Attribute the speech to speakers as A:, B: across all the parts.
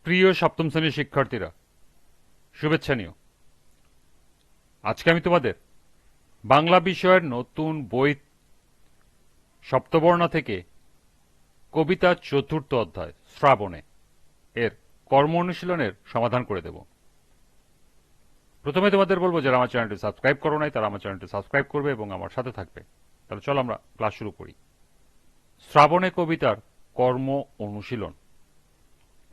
A: প্রিয় সপ্তম শ্রেণীর শিক্ষার্থীরা, শুভেচ্ছা নিও। আজকে আমি তোমাদের বাংলা বিষয়ের নতুন বই সপ্তবর্ণা থেকে কবিতা চতুর্থ অধ্যায় শ্রাবণে এর কর্ম অনুশীলনের সমাধান করে দেব। প্রথমে তোমাদের বলবো, যারা আমার চ্যানেলটি সাবস্ক্রাইব করো নাই তারা আমার চ্যানেলটি সাবস্ক্রাইব করবে এবং আমার সাথে থাকবে। তাহলে চলো আমরা ক্লাস শুরু করি। শ্রাবণে কবিতার কর্ম অনুশীলন।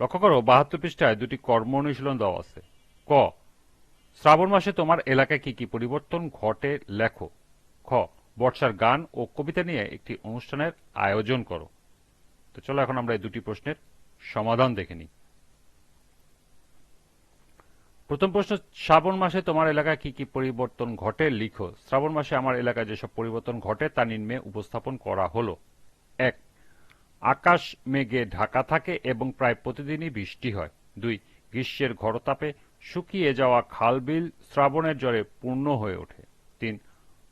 A: লক্ষ্য করো, 72 পৃষ্ঠায় দুটি কর্ম অনুশীলন দেওয়া আছে। ক, শ্রাবণ মাসে তোমার এলাকায় কি কি পরিবর্তন ঘটে লেখো। খ, বর্ষার গান ও কবিতা নিয়ে একটি অনুষ্ঠানের আয়োজন করো। তো চলো এখন আমরা এই দুটি প্রশ্নের সমাধান দেখে নিই। প্রথম প্রশ্ন, শ্রাবণ মাসে তোমার এলাকায় কি কি পরিবর্তন ঘটে লিখো। শ্রাবণ মাসে আমার এলাকায় যেসব পরিবর্তন ঘটে তা নিম্নে উপস্থাপন করা হলো। 1, আকাশ মেঘে ঢাকা থাকে এবং প্রায় প্রতিদিনই বৃষ্টি হয়। 2, গ্রীষ্মের ঘরতাপে শুকিয়ে যাওয়া খাল-বিল শ্রাবণের জলে পূর্ণ হয়ে ওঠে। 3,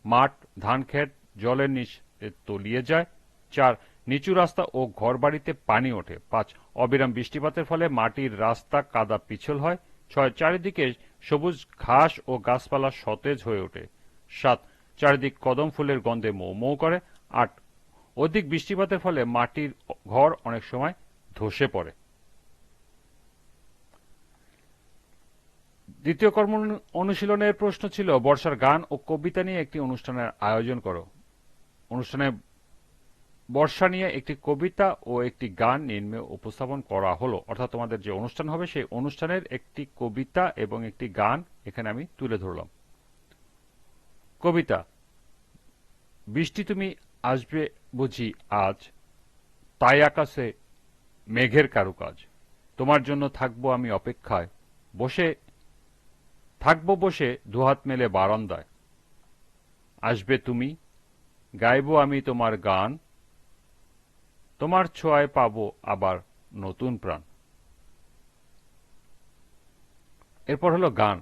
A: মাঠ ধানক্ষেত জলের নিচে তলিয়ে যায়। 4, নিচু রাস্তা ও ঘরবাড়িতে পানি ওঠে। 5, অবিরাম বৃষ্টিপাতের ফলে মাটির রাস্তা কাদা পিছল হয়। 6, চারিদিকে সবুজ ঘাস ও গাছপালা সতেজ হয়ে ওঠে। 7, চারিদিক কদম ফুলের গন্ধে মৌ মৌ করে। 8, অধিক বৃষ্টিপাতের ফলে মাটির ঘর অনেক সময় ধসে পড়ে। দ্বিতীয় কর্ম অনুশীলনের প্রশ্ন ছিল, বর্ষার গান ও কবিতা নিয়ে একটি অনুষ্ঠানের আয়োজন করো। অনুষ্ঠানে বর্ষা নিয়ে একটি কবিতা ও একটি গান নিম্নে উপস্থাপন করা হলো। অর্থাৎ তোমাদের যে অনুষ্ঠান হবে সেই অনুষ্ঠানের একটি কবিতা এবং একটি গান এখানে আমি তুলে ধরলাম। কবিতা: বৃষ্টি তুমি আসবে বুঝি আজ, তাই আকাশে মেঘের কারুকাজ। তোমার জন্য থাকবো আমি অপেক্ষায়, বসে দুহাত মেলে বারান্দায়। আসবে তুমি, গাইবো আমি তোমার গান, তোমার ছোঁয়ায় পাবো আবার নতুন প্রাণ। এরপর হলো গান।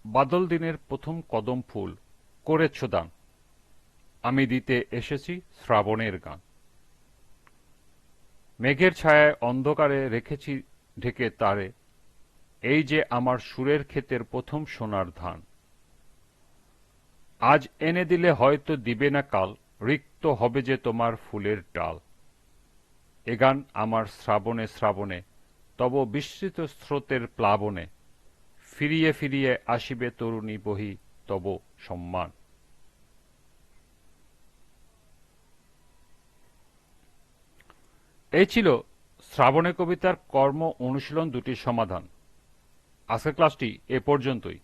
A: বাদল দিনের প্রথম কদম ফুল করেছ দান, আমি দিতে এসেছি শ্রাবণের গান। মেঘের ছায়ায় অন্ধকারে রেখেছি ঢেকে তারে, এই যে আমার সুরের ক্ষেতের প্রথম সোনার ধান। আজ এনে দিলে হয়তো দিবে না কাল, রিক্ত হবে যে তোমার ফুলের ডাল। এ গান আমার শ্রাবণে শ্রাবণে, তব বিস্মৃত স্রোতের প্লাবনে, ফিরিয়ে ফিরিয়ে আসিবে তরুণী বহি তব সম্মান। এই ছিল শ্রাবণে কবিতার কর্ম অনুশীলন দুটির সমাধান। আজকের ক্লাসটি এ পর্যন্তই।